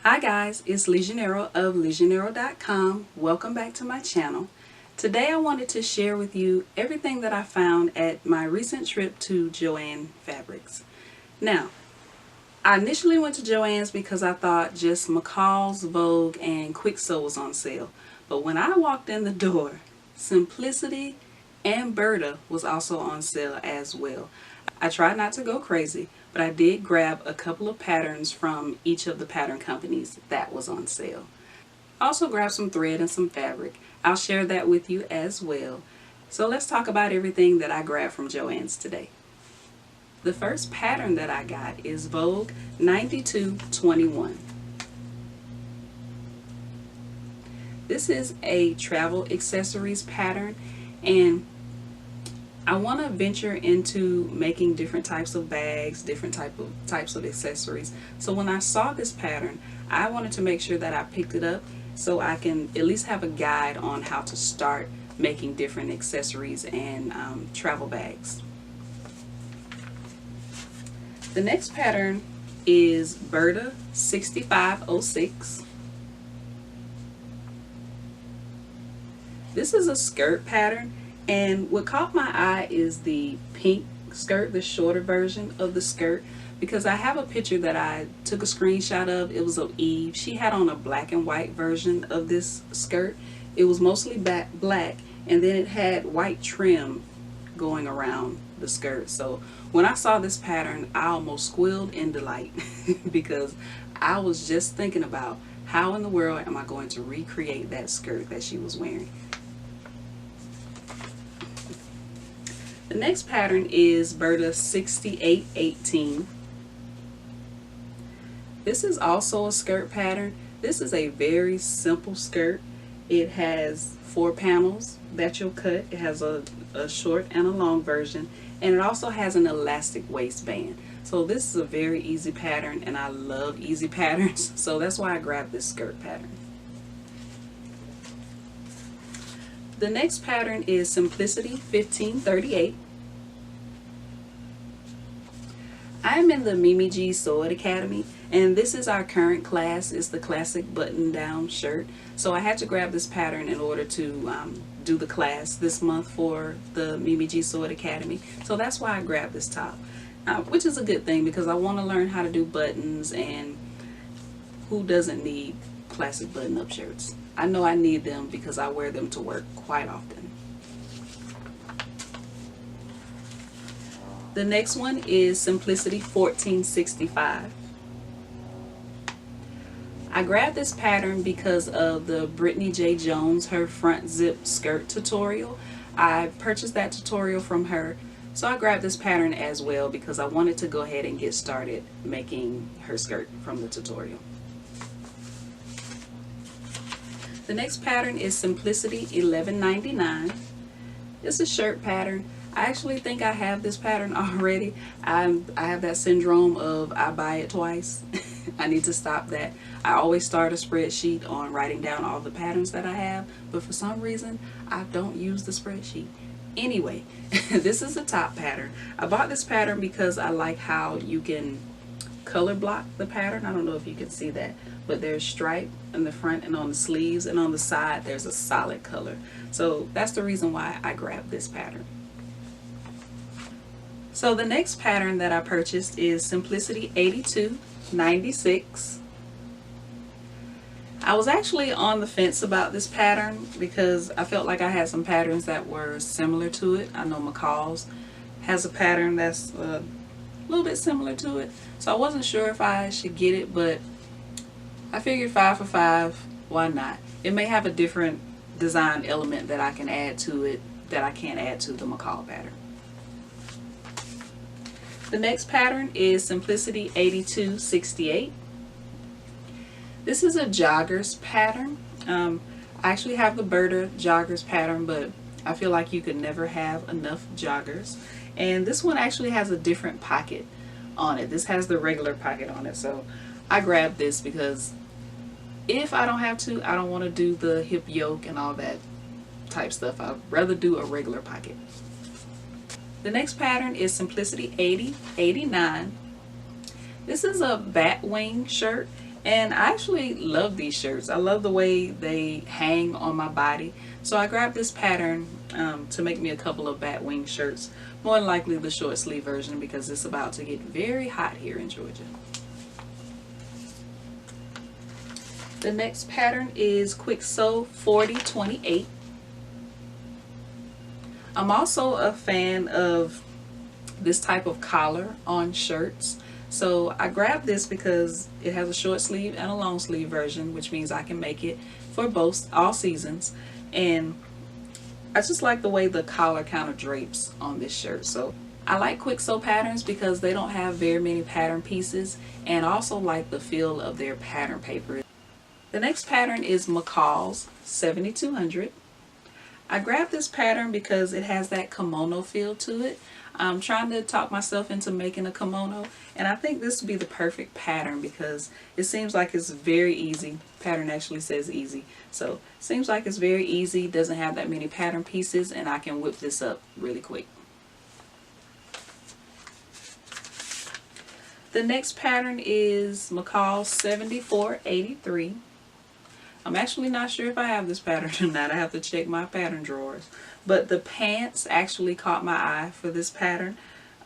Hi guys, it's Legionero of Legionero.com. Welcome back to my channel. Today I wanted to share with you everything that I found at my recent trip to Joann Fabrics. Now, I initially went to Joann's because I thought just McCall's, Vogue, and Quick Sew was on sale. But when I walked in the door, Simplicity and Berta was also on sale as well. I tried not to go crazy, but I did grab a couple of patterns from each of the pattern companies that was on sale. I also grabbed some thread and some fabric. I'll share that with you as well. So let's talk about everything that I grabbed from Joann's today. The first pattern that I got is Vogue 9221. This is a travel accessories pattern, and I want to venture into making different types of bags, different types of accessories. So when I saw this pattern, I wanted to make sure that I picked it up so I can at least have a guide on how to start making different accessories and travel bags. The next pattern is Berta 6506. This is a skirt pattern, and what caught my eye is the pink skirt, the shorter version of the skirt, because I have a picture that I took a screenshot of. It was of Eve. She had on a black and white version of this skirt. It was mostly black, and then it had white trim going around the skirt. So when I saw this pattern, I almost squealed in delight because I was just thinking about how in the world am I going to recreate that skirt that she was wearing. The next pattern is Berta 6818. This is also a skirt pattern. This is a very simple skirt. It has 4 panels that you'll cut. It has a short and a long version, and it also has an elastic waistband. So this is a very easy pattern, and I love easy patterns, so that's why I grabbed this skirt pattern. The next pattern is Simplicity 1538. I'm in the Mimi G Sew It Academy, and this is our current class. It's the classic button-down shirt. So I had to grab this pattern in order to do the class this month for the Mimi G Sew It Academy. So that's why I grabbed this top, which is a good thing because I want to learn how to do buttons, and who doesn't need classic button-up shirts? I know I need them because I wear them to work quite often. The next one is Simplicity 1465. I grabbed this pattern because of the Brittany J. Jones, her front zip skirt tutorial. I purchased that tutorial from her, so I grabbed this pattern as well because I wanted to go ahead and get started making her skirt from the tutorial. The next pattern is Simplicity 1199. It's a shirt pattern. I actually think I have this pattern already. I have that syndrome of I buy it twice. I need to stop that. I always start a spreadsheet on writing down all the patterns that I have, but for some reason I don't use the spreadsheet. Anyway, this is a top pattern. I bought this pattern because I like how you can color block the pattern. I don't know if you can see that, but there's stripe in the front and on the sleeves, and on the side there's a solid color. So that's the reason why I grabbed this pattern. So the next pattern that I purchased is Simplicity 8296. I was actually on the fence about this pattern because I felt like I had some patterns that were similar to it. I know McCall's has a pattern that's a little bit similar to it, so I wasn't sure if I should get it, but I figured 5 for 5, why not? It may have a different design element that I can add to it that I can't add to the McCall pattern. The next pattern is Simplicity 8268. This is a joggers pattern. I actually have the Berta joggers pattern, but I feel like you could never have enough joggers. And this one actually has a different pocket on it. This has the regular pocket on it, so I grabbed this because if I don't have to, I don't want to do the hip yoke and all that type stuff. I'd rather do a regular pocket. The next pattern is Simplicity 8089. This is a bat wing shirt, And I actually love these shirts. I love the way they hang on my body. So I grabbed this pattern to make me a couple of bat wing shirts. More than likely the short sleeve version because it's about to get very hot here in Georgia. The next pattern is Quick Sew 4028. I'm also a fan of this type of collar on shirts. So I grabbed this because it has a short sleeve and a long sleeve version, which means I can make it for both, all seasons. And I just like the way the collar kind of drapes on this shirt. So I like quick sew patterns because they don't have very many pattern pieces, and I also like the feel of their pattern paper. The next pattern is McCall's 7200. I grabbed this pattern because it has that kimono feel to it. I'm trying to talk myself into making a kimono, and I think this would be the perfect pattern because it seems like it's very easy. Pattern actually says easy, so it seems like it's very easy, doesn't have that many pattern pieces, and I can whip this up really quick. The next pattern is McCall 7483. I'm actually not sure if I have this pattern or not. I have to check my pattern drawers. But the pants actually caught my eye for this pattern.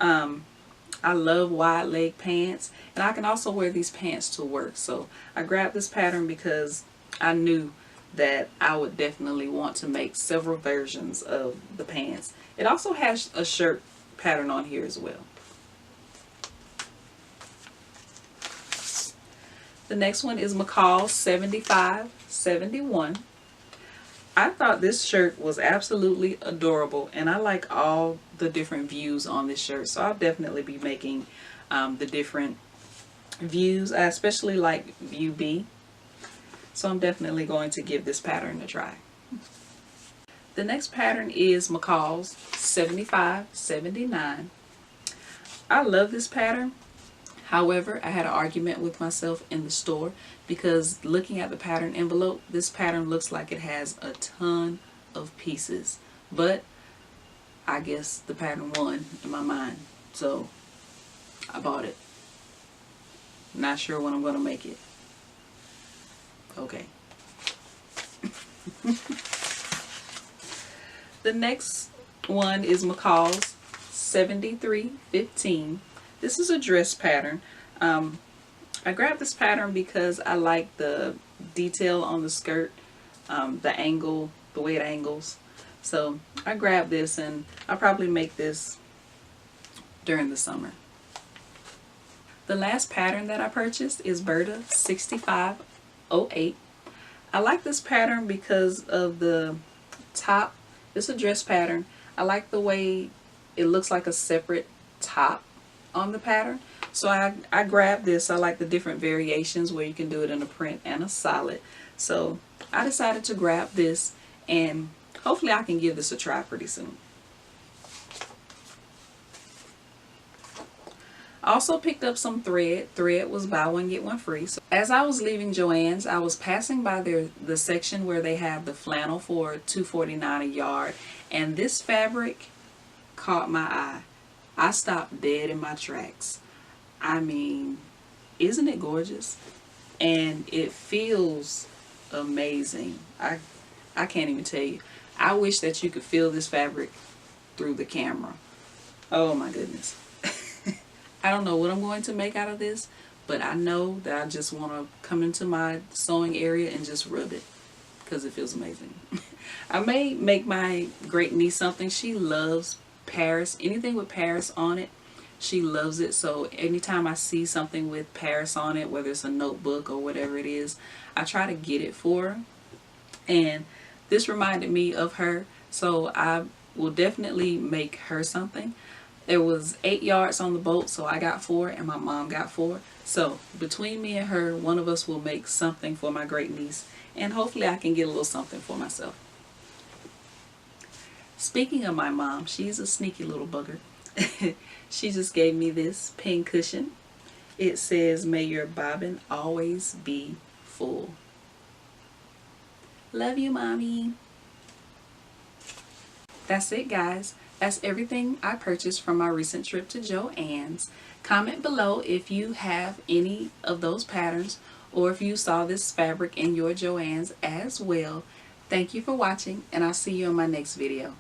I love wide leg pants, and I can also wear these pants to work. So I grabbed this pattern because I knew that I would definitely want to make several versions of the pants. It also has a shirt pattern on here as well. The next one is McCall 7571. I thought this shirt was absolutely adorable, and I like all the different views on this shirt, so I'll definitely be making the different views. I especially like view B, so I'm definitely going to give this pattern a try. The next pattern is McCall's 7579. I love this pattern. However, I had an argument with myself in the store because looking at the pattern envelope, this pattern looks like it has a ton of pieces. But I guess the pattern won in my mind, so I bought it. Not sure when I'm going to make it. Okay. The next one is McCall's 7315. This is a dress pattern. I grabbed this pattern because I like the detail on the skirt, the angle, the way it angles. So I grabbed this, and I'll probably make this during the summer. The last pattern that I purchased is Berta 6508. I like this pattern because of the top. It's a dress pattern. I like the way it looks like a separate top on the pattern. So I grabbed this. I like the different variations where you can do it in a print and a solid. So I decided to grab this, and hopefully I can give this a try pretty soon. I also picked up some thread. Thread was buy one get one free. So as I was leaving Joann's, I was passing by the section where they have the flannel for $2.49 a yard, and this fabric caught my eye. I stopped dead in my tracks. I mean, isn't it gorgeous? And it feels amazing. I can't even tell you. I wish that you could feel this fabric through the camera. Oh my goodness. I don't know what I'm going to make out of this, but I know that I just want to come into my sewing area and just rub it because it feels amazing. I may make my great niece something. She loves Paris. Anything with Paris on it, she loves it. So anytime I see something with Paris on it, whether it's a notebook or whatever it is, I try to get it for her. And this reminded me of her, so I will definitely make her something. There was 8 yards on the boat, so I got 4 and my mom got 4. So between me and her, one of us will make something for my great niece, and hopefully I can get a little something for myself. Speaking of my mom, she's a sneaky little bugger. She just gave me this pin cushion. It says, "May your bobbin always be full." Love you, Mommy. That's it, guys. That's everything I purchased from my recent trip to Joann's. Comment below if you have any of those patterns, or if you saw this fabric in your Joann's as well. Thank you for watching, and I'll see you in my next video.